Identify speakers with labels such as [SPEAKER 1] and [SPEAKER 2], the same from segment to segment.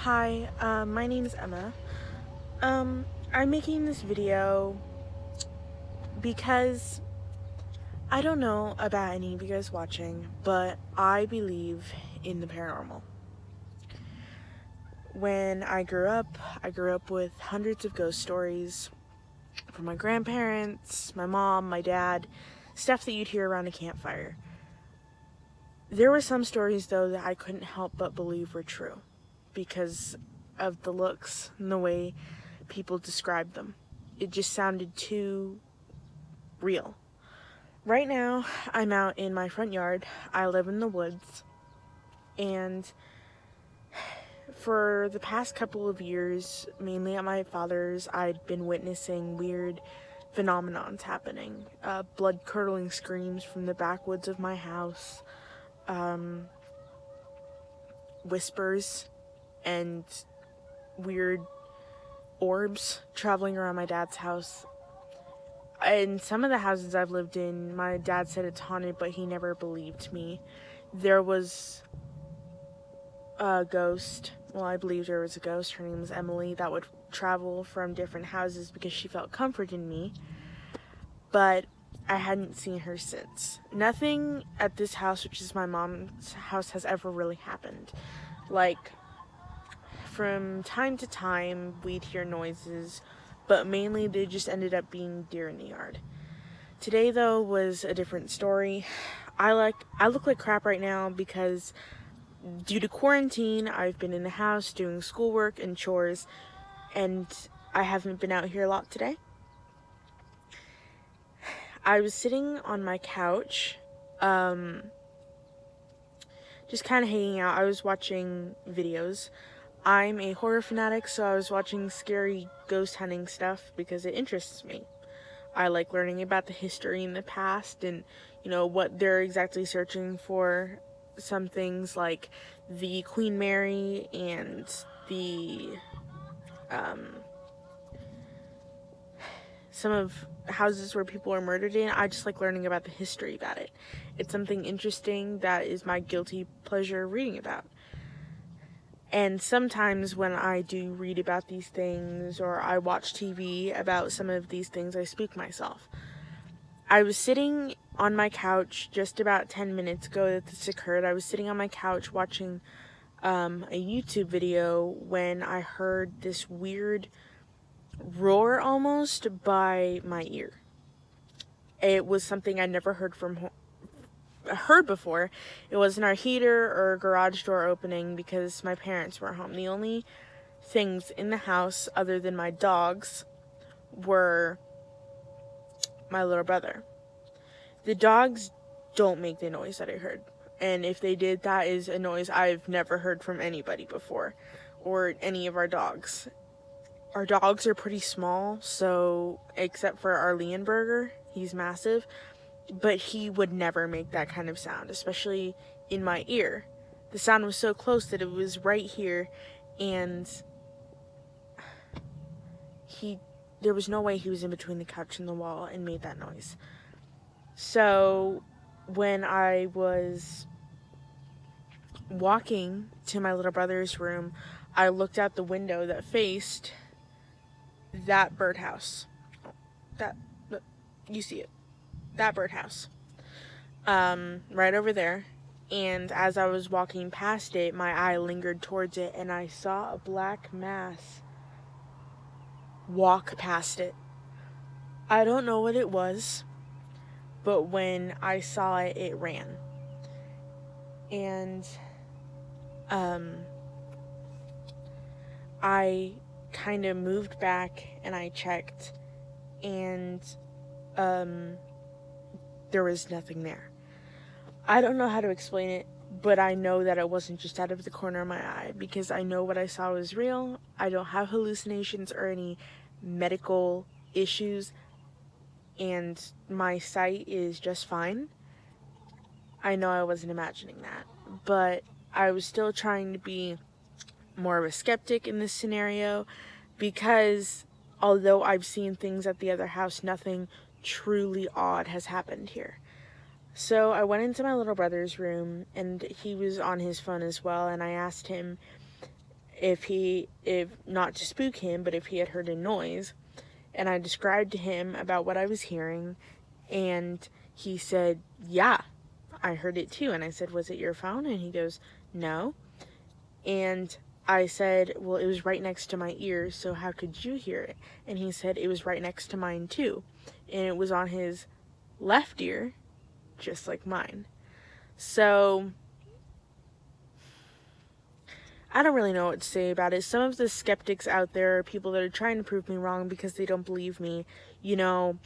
[SPEAKER 1] Hi, my name is Emma. I'm making this video because I don't know about any of you guys watching, but I believe in the paranormal. When I grew up with hundreds of ghost stories from my grandparents, my mom, my dad, stuff that you'd hear around a campfire. There were some stories, though, that I couldn't help but believe were true because of the looks and the way people described them. It just sounded too real. Right now, I'm out in my front yard. I live in the woods, and for the past couple of years, mainly at my father's, I'd been witnessing weird phenomenons happening. Blood-curdling screams from the backwoods of my house, whispers, and weird orbs traveling around my dad's house. In some of the houses I've lived in, my dad said it's haunted, but he never believed me. There was a ghost. Well, I believe there was a ghost. Her name was Emily, that would travel from different houses because she felt comfort in me. But I hadn't seen her since. Nothing at this house, which is my mom's house, has ever really happened. Like, from time to time, we'd hear noises, but mainly they just ended up being deer in the yard. Today, though, was a different story. I look like crap right now because due to quarantine, I've been in the house doing schoolwork and chores, and I haven't been out here a lot today. I was sitting on my couch, just kind of hanging out. I was watching videos. I'm a horror fanatic, so I was watching scary ghost hunting stuff because it interests me. I like learning about the history in the past and, what they're exactly searching for. Some things like the Queen Mary and the, some of houses where people are murdered in. I just like learning about the history about it. It's something interesting that is my guilty pleasure reading about. And sometimes when I do read about these things or I watch TV about some of these things, I spook myself. I was sitting on my couch just about 10 minutes ago that this occurred. I was sitting on my couch watching a YouTube video when I heard this weird roar almost by my ear. It was something I'd never heard before. It wasn't our heater or garage door opening because my parents were home. The only things in the house other than my dogs were my little brother. The dogs don't make the noise that I heard, and if they did, that is a noise I've never heard from anybody before, or any of our dogs. Our dogs are pretty small, so except for our Leonberger, he's massive, but he would never make that kind of sound, especially in my ear. The sound was so close that it was right here, and there was no way he was in between the couch and the wall and made that noise. So when I was walking to my little brother's room, I looked out the window that faced that birdhouse. You see it. That birdhouse. Right over there. And as I was walking past it, my eye lingered towards it, and I saw a black mass walk past it. I don't know what it was, but when I saw it, it ran. And I kind of moved back and I checked, and there was nothing there. I don't know how to explain it, but I know that it wasn't just out of the corner of my eye because I know what I saw was real. I don't have hallucinations or any medical issues, and my sight is just fine. I know I wasn't imagining that, but I was still trying to be more of a skeptic in this scenario because although I've seen things at the other house, nothing truly odd has happened here. So I went into my little brother's room, and he was on his phone as well, and I asked him, if not to spook him, but if he had heard a noise. And I described to him about what I was hearing, and he said, yeah, I heard it too. And I said, was it your phone? And he goes, no. And I said, well, it was right next to my ear, so how could you hear it? And he said, it was right next to mine too. And it was on his left ear, just like mine. So I don't really know what to say about it. Some of the skeptics out there are people that are trying to prove me wrong because they don't believe me. You know,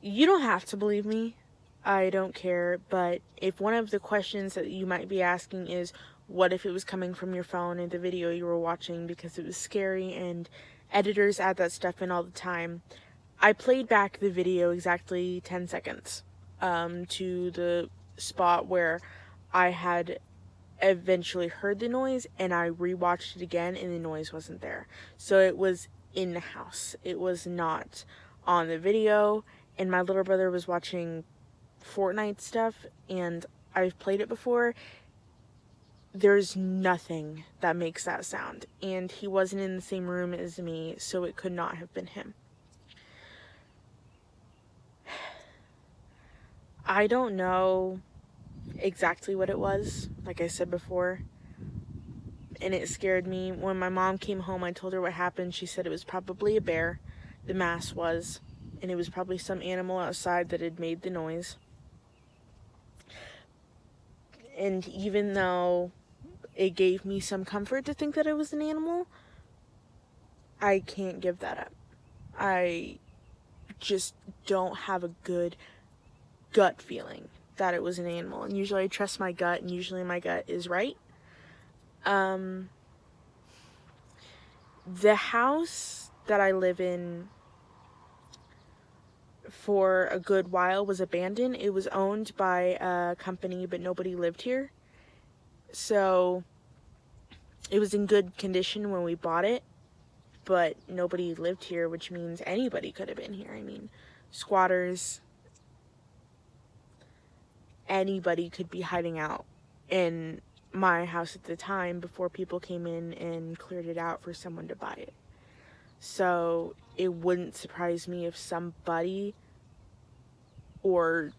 [SPEAKER 1] you don't have to believe me. I don't care. But if one of the questions that you might be asking is, what if it was coming from your phone in the video you were watching because it was scary, and editors add that stuff in all the time. I played back the video exactly 10 seconds to the spot where I had eventually heard the noise, and I rewatched it again and the noise wasn't there. So it was in the house. It was not on the video, and my little brother was watching Fortnite stuff, and I've played it before. There's nothing that makes that sound, and he wasn't in the same room as me, so it could not have been him. I don't know exactly what it was, like I said before, and it scared me. When my mom came home, I told her what happened. She said it was probably a bear, the mass was, and it was probably some animal outside that had made the noise. And even though it gave me some comfort to think that it was an animal, I can't give that up. I just don't have a good gut feeling that it was an animal, and usually I trust my gut, and usually my gut is right. The house that I live in for a good while was abandoned. It was owned by a company, but nobody lived here. So it was in good condition when we bought it, but nobody lived here, which means anybody could have been here. I mean, squatters, anybody could be hiding out in my house at the time before people came in and cleared it out for someone to buy it. So it wouldn't surprise me if somebody or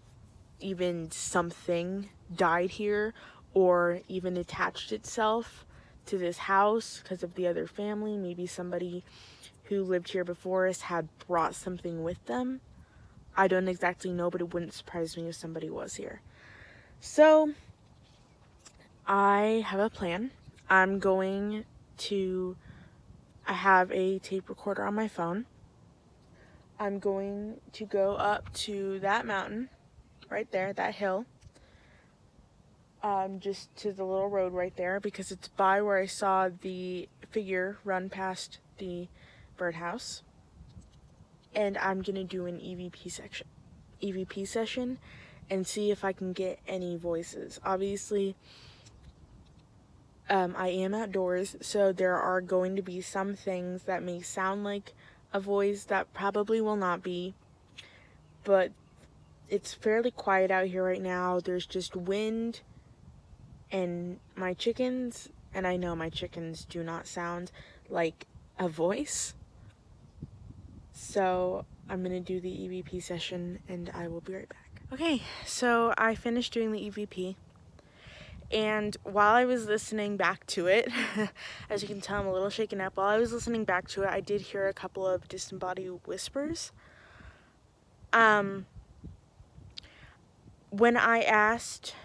[SPEAKER 1] even something died here, or even attached itself to this house because of the other family. Maybe somebody who lived here before us had brought something with them. I don't exactly know, but it wouldn't surprise me if somebody was here. So I have a plan. I have a tape recorder on my phone. I'm going to go up to that mountain right there, that hill, just to the little road right there, because it's by where I saw the figure run past the birdhouse. And I'm gonna do an EVP session and see if I can get any voices. Obviously, I am outdoors, so there are going to be some things that may sound like a voice that probably will not be, but it's fairly quiet out here right now. There's just wind and my chickens, and I know my chickens do not sound like a voice. So I'm gonna do the EVP session and I will be right back. Okay, so I finished doing the EVP, and while I was listening back to it, as you can tell, I'm a little shaken up. While I was listening back to it, I did hear a couple of disembodied whispers. When I asked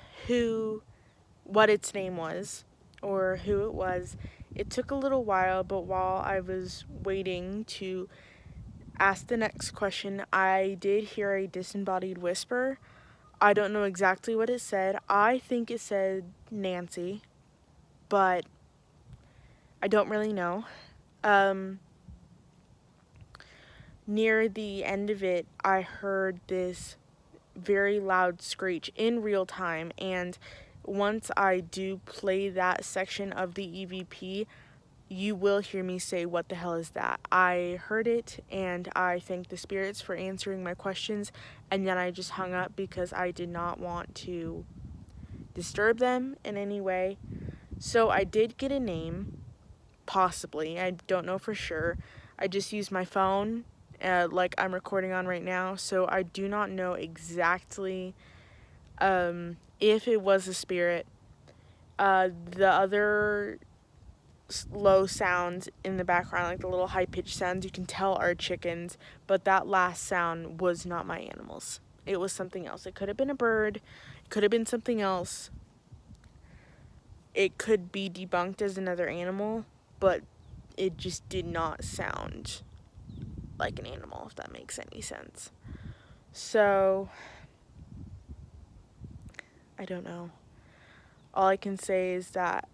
[SPEAKER 1] what its name was, or who it was, it took a little while, but while I was waiting to ask the next question, I did hear a disembodied whisper. I don't know exactly what it said. I think it said Nancy, but I don't really know. Near the end of it, I heard this very loud screech in real time, and once I do play that section of the EVP, you will hear me say, what the hell is that? I heard it, and I thanked the spirits for answering my questions, and then I just hung up because I did not want to disturb them in any way. So I did get a name, possibly. I don't know for sure. I just used my phone, like I'm recording on right now, so I do not know exactly if it was a spirit. The other low sounds in the background, like the little high-pitched sounds, you can tell are chickens, but that last sound was not my animals. It was something else. It could have been a bird, it could have been something else. It could be debunked as another animal, but it just did not sound like an animal, if that makes any sense. So, I don't know. All I can say is that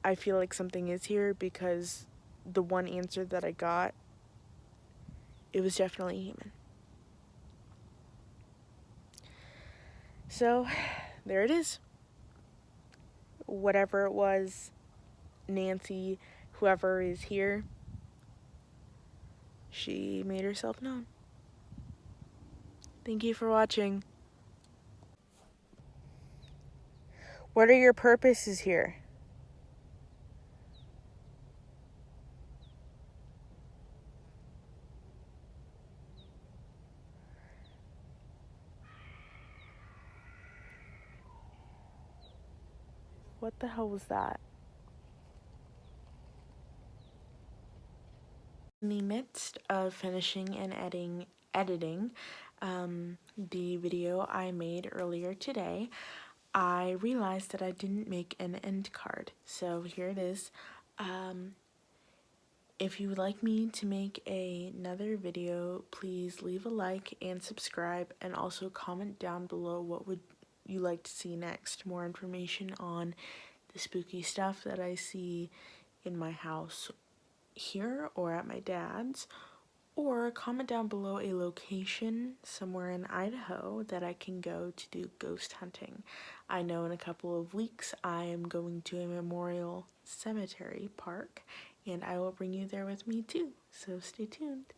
[SPEAKER 1] I feel like something is here because the one answer that I got, it was definitely human. So, there it is. Whatever it was, Nancy, whoever is here, she made herself known. Thank you for watching. What are your purposes here? What the hell was that? In the midst of finishing and editing the video I made earlier today, I realized that I didn't make an end card. So here it is. If you would like me to make another video, please leave a like and subscribe, and also comment down below what would you like to see next. More information on the spooky stuff that I see in my house here or at my dad's, or comment down below a location somewhere in Idaho that I can go to do ghost hunting. I know in a couple of weeks I am going to a memorial cemetery park, and I will bring you there with me too, so stay tuned.